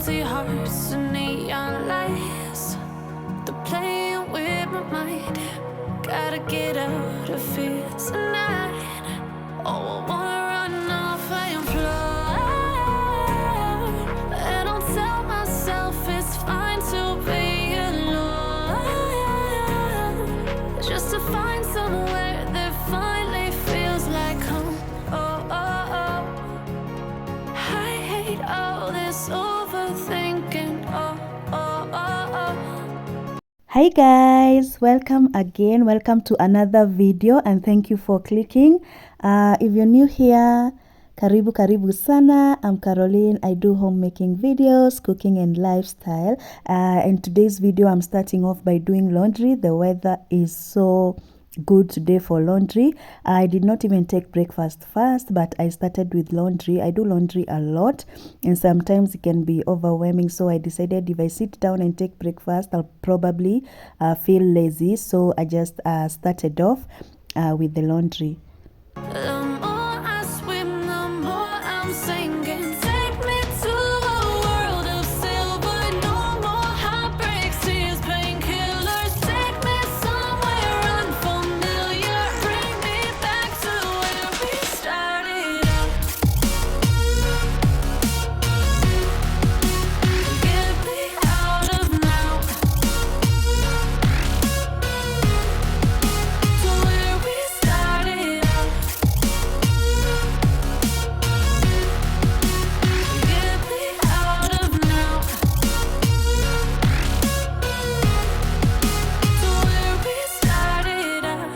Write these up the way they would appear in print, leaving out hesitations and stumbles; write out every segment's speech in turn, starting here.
empty hearts and neon lights. They're playing with my mind. Gotta get out of here tonight. Oh, I wanna run off and fly. And I'll tell myself it's fine to be alone, just to find somewhere that finally feels like home. Oh, oh, oh. I hate all this overthinking. Oh, oh, oh, oh. Hi guys, welcome again. Welcome to another video and thank you for clicking. If you're new here, karibu sana. I'm Caroline. I do homemaking videos, cooking and lifestyle. In today's video, I'm starting off by doing laundry. The weather is so good today for laundry. I did not even take breakfast first, but I started with laundry. I do laundry a lot and sometimes it can be overwhelming, so I decided if I sit down and take breakfast, I'll probably feel lazy, so I just started off with the laundry. The more I swim, the more I'm sinking. Take me to a world of silver. No more heartbreaks, tears, painkillers. Take me somewhere unfamiliar. Bring me back to where we started out. Get me out of now, to where we started out. Get me out of now, to where we started out.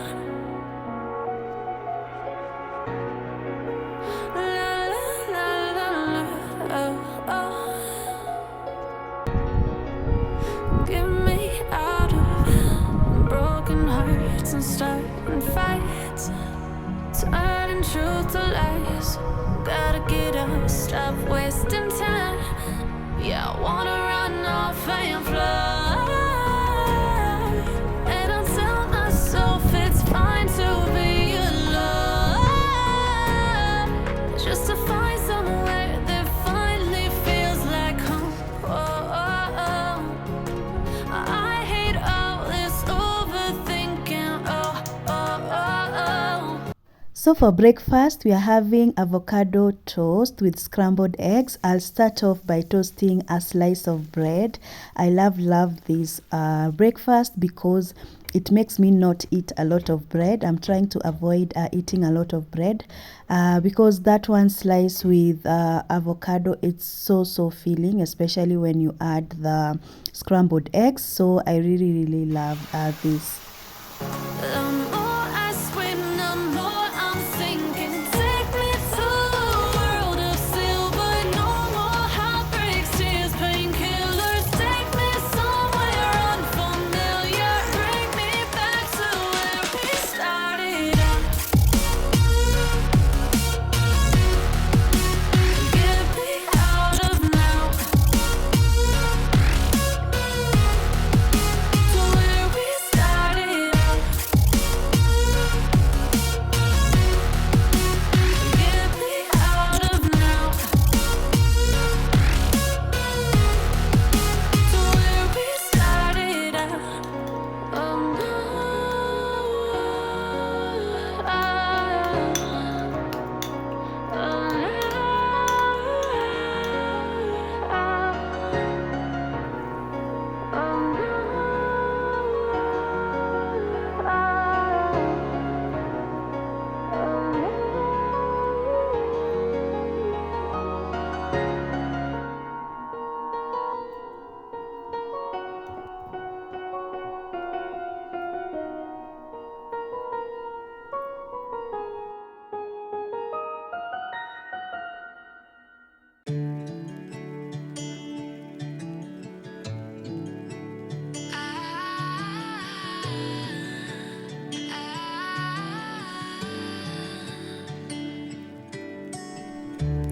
La la la la la, oh, oh. Get me out of broken hearts and starting fights, turning truth to lies. Gotta get up, stop wasting time. Yeah, I wanna run off and fly. And I'll tell myself it's fine to be alone, just to find somewhere that finally feels like home. Oh, oh, oh. I hate all this overthinking. Oh, oh, oh, oh. So for breakfast, we are having avocado toast with scrambled eggs. I'll start off by toasting a slice of bread. I love this breakfast because it makes me not eat a lot of bread. I'm trying to avoid eating a lot of bread because that one slice with avocado, it's so filling, especially when you add the scrambled eggs. So I really love this. The more I swim, the more I'm sinking. Take me to a world of silver. No more heartbreaks, tears, painkillers. Take me somewhere unfamiliar. Bring me back to where we started out. Get me out of now, to where we started out. Get me out of now, to where we started out. Oh no,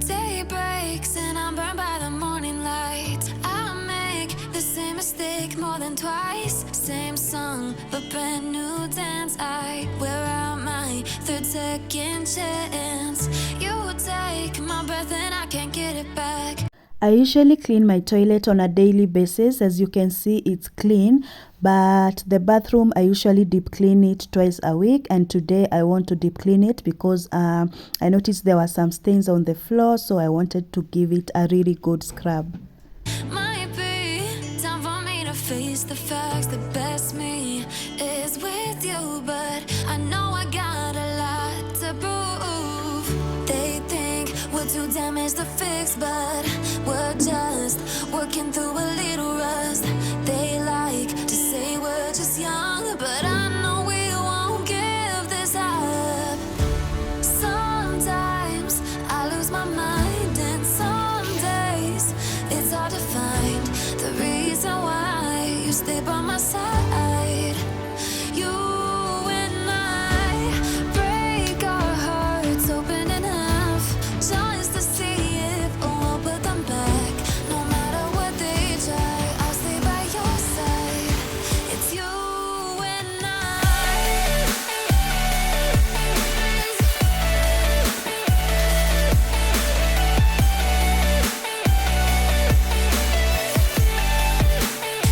day breaks and I'm burned by the morning light. I make the same mistake more than twice. Same song, but brand new dance. I wear out my third second chance. You take my breath and I can't get it back. I usually clean my toilet on a daily basis. As you can see, it's clean, but the bathroom I usually deep clean it twice a week, and today I want to deep clean it because I noticed there were some stains on the floor, so I wanted to give it a really good scrub. Might be time for me to face the facts. The best me is with you, but I know I got a lot to prove. They think we're too damaged to fix, but we're just working through a little rust. They like to say we're just young, but I know we won't give this up. Sometimes I lose my mind, and some days it's hard to find the reason why you stay by my side. You and I break our hearts open enough just to see if we'll put them back. No matter what they try, I'll stay by your side. It's you and I.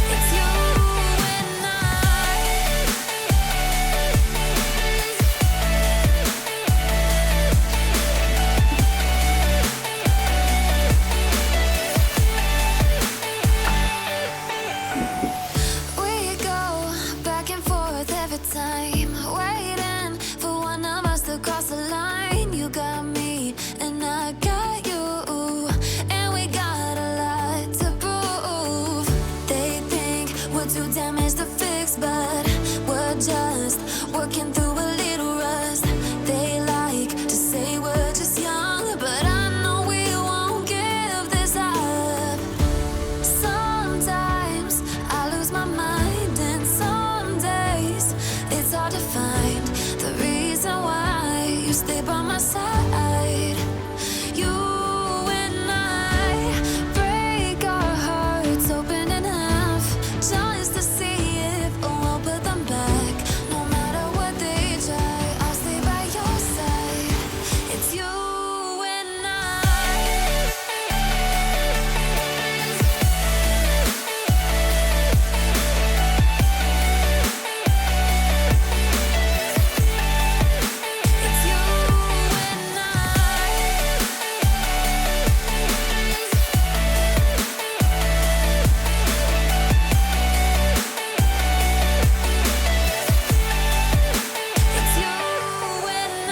It's you and I. We go back and forth every time, waiting for one of us to cross the line. You got me and I got you, and we got a lot to prove. They think we're too damaged to fix, but we're just working through a little rust. They like to say we're just young, but I know we won't give this up. Sometimes I lose my mind, and some days it's hard to find the reason why you stay by my side. You and I break our hearts open enough just to see if we'll put them back. No matter what they try, I'll stay by your side. It's you and I. It's you and I. It's you and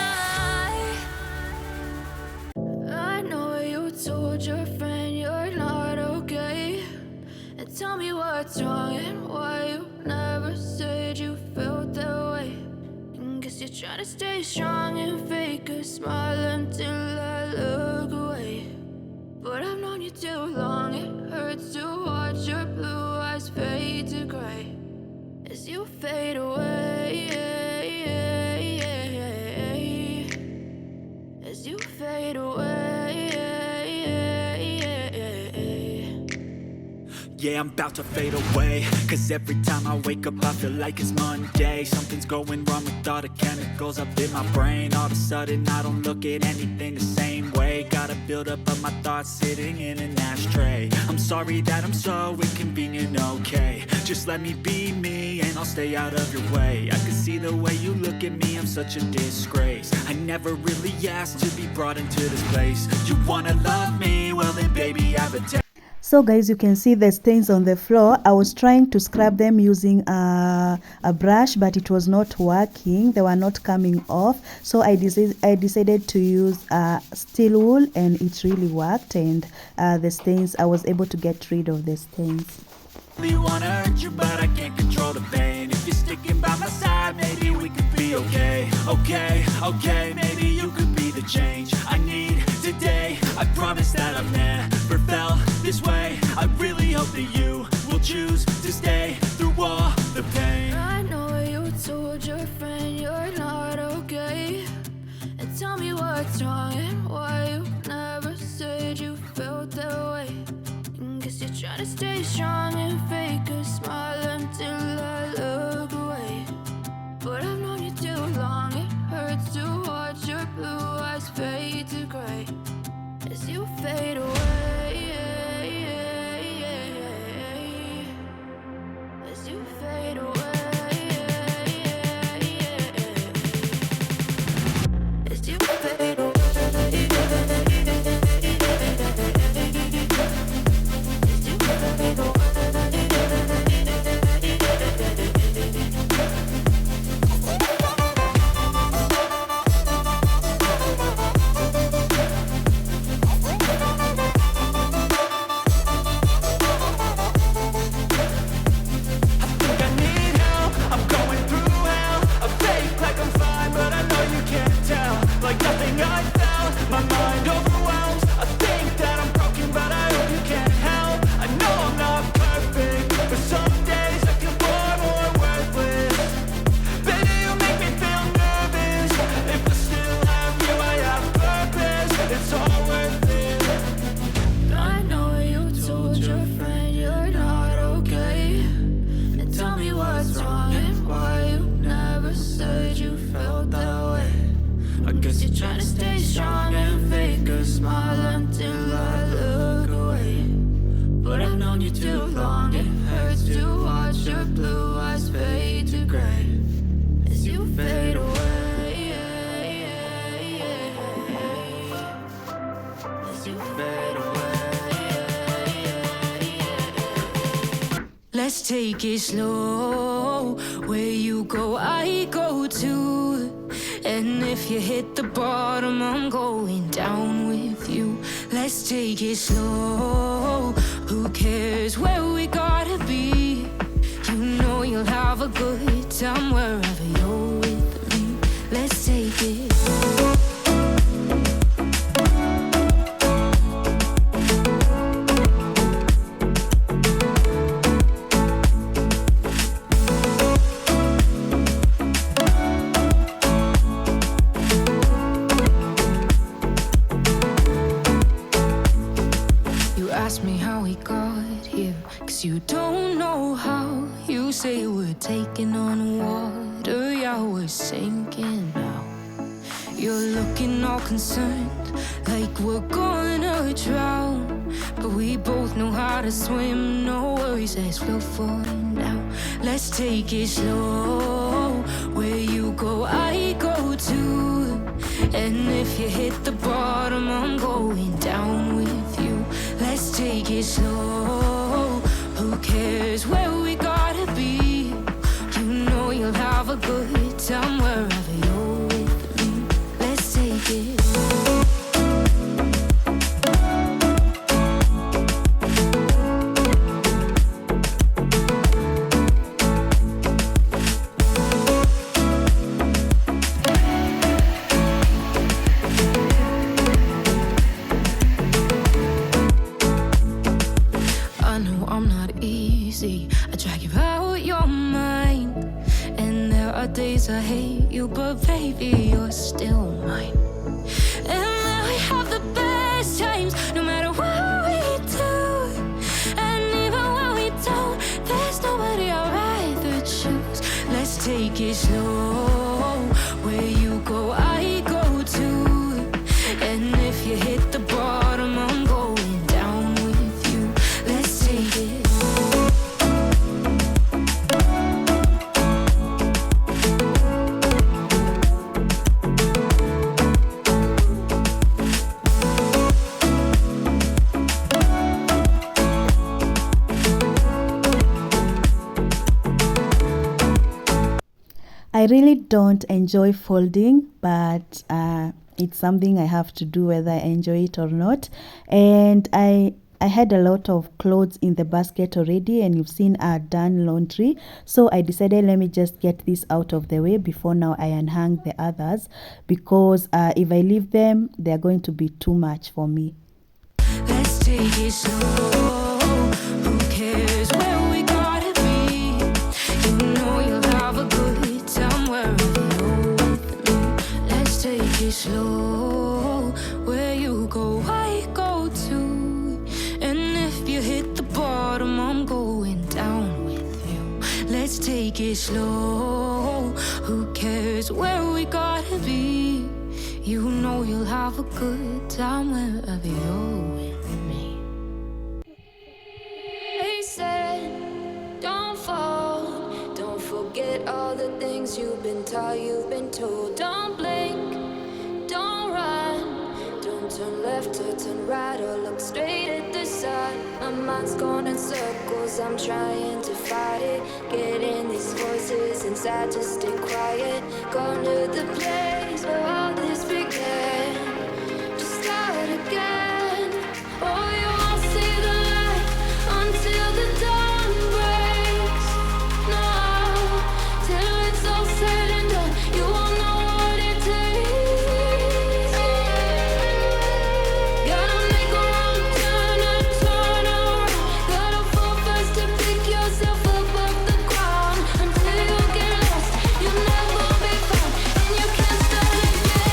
I know you told your friend you're not okay, and tell me what's wrong and why you never said you felt that way. And guess you're trying to stay strong and fake a smile until I look away. But I've known you too long, it hurts to watch your blue eyes fade to gray as you fade away. As you fade away. Yeah, I'm about to fade away, cause every time I wake up I feel like it's Monday. Something's going wrong with all the chemicals up in my brain. All of a sudden I don't look at anything the same way. Gotta build up of my thoughts sitting in an ashtray. I'm sorry that I'm so inconvenient, okay. Just let me be me and I'll stay out of your way. I can see the way you look at me, I'm such a disgrace. I never really asked to be brought into this place. You wanna love me? Well then baby have a taste. So guys, you can see the stains on the floor. I was trying to scrub them using a brush, but it was not working. They were not coming off. So I decided to use steel wool, and it really worked. And the stains, I was able to get rid of the stains. really wanna hurt you, but I can't control the pain. If you're sticking by my side, maybe we could be okay. Okay, maybe you could be the change I need today. I promise that I've never felt this way. I really hope that you will choose to stay through all the pain. I know you told your friend you're not okay, and tell me what's wrong and why you never said you felt that way. Guess you're trying to stay strong and fake a smile until I look away. But I've known you too long, it hurts to watch your blue eyes fade to gray as you fade away. Cause you're trying to stay strong and fake a smile until I look away. But I've known you too long, it hurts to watch your blue eyes fade to gray as you fade away, as you fade away. Let's take it slow. Where you go, I go too. And if you hit the bottom, I'm going down with you. Let's take it slow. Who cares where we gotta be? You know you'll have a good time wherever you're with me. Let's take it. Ask me how we got here, cause you don't know how. You say we're taking on water, yeah, we're sinking now. You're looking all concerned, like we're gonna drown. But we both know how to swim, no worries, let's flow for now. Let's take it slow. Where you go, I go too. And if you hit the bottom, I'm going down with you. Let's take it slow. Who cares where we gotta be? You know you'll have a good time wherever you're with me. Let's take it. I drag you out your mind, and there are days I hate you, but baby, you're still mine. And now we have the best times, no matter what we do. And even when we don't, there's nobody I'd rather choose. Let's take it slow. Where you go, I go too. And if you hit the bottom, I'm going down with you. Let's take it. I really don't enjoy folding, but it's something I have to do whether I enjoy it or not. And I had a lot of clothes in the basket already, and you've seen our done laundry. So I decided, let me just get this out of the way before now I unhang the others, because if I leave them, they're going to be too much for me. Let's take it slow. Who cares where we gotta be? You know you'll have a good time wherever you're with me. Let's take it slow. Where you go, I go too. And if you hit the bottom, I'm going down with you. Let's take it slow. Who cares where we gotta be? You know you'll have a good time wherever you're with me. They said, don't fall, don't forget all the things you've been taught, you've been told. Don't blink, don't run, don't turn left or turn right or look straight at the sun. My mind's going in circles, I'm trying to fight it. Getting these voices inside to stay quiet. Going to the place where all this began. Just start again. Oh, you won't see the light until the dawn breaks. No, till it's all said and done, you won't know what it takes. Gotta make a wrong turn and turn around. Gotta fall fast to pick yourself up off the ground. Until you get lost, you'll never be found, and you can't start again.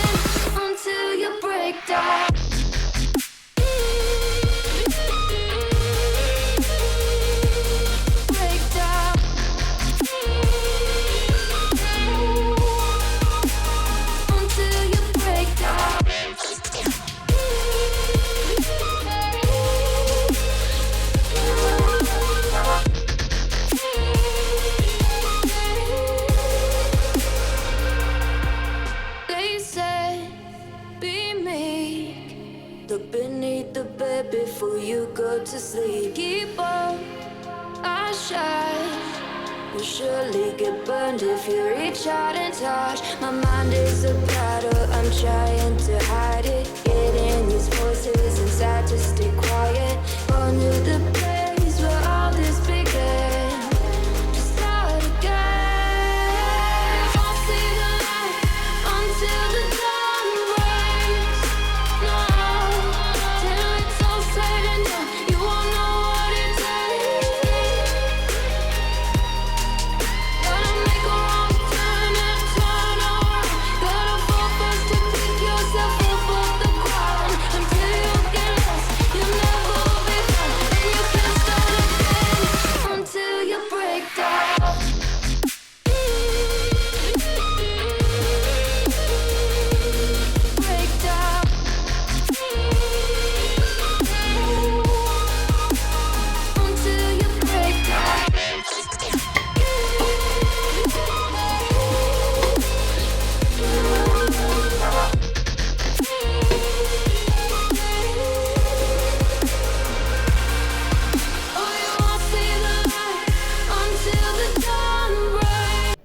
shine. You'll surely get burned if you reach out and touch. My mind is a battle, I'm trying to hide it. Getting these voices inside to stay quiet. On to the place where all this began. To start again. I'll see the light until the dawn breaks. No, till it's all said and done, you won't know what it takes. Gotta make a wrong turn and turn around. Gotta fall first to pick yourself up off the ground. Until you get lost, you'll never be found. And you can't start again until you break down. Break down. Until you break down.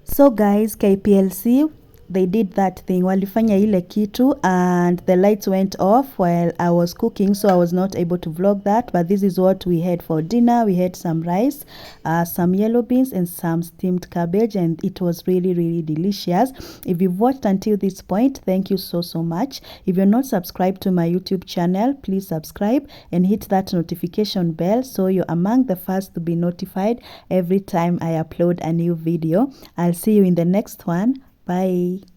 So guys, KPLC, they did that thing, walifanya ile kitu, and the lights went off while I was cooking, so I was not able to vlog that. But this is what we had for dinner. We had some rice, some yellow beans, and some steamed cabbage, and it was really delicious. If you've watched until this point, thank you so much. If you're not subscribed to my YouTube channel, please subscribe and hit that notification bell so you're among the first to be notified every time I upload a new video. I'll see you in the next one. Bye.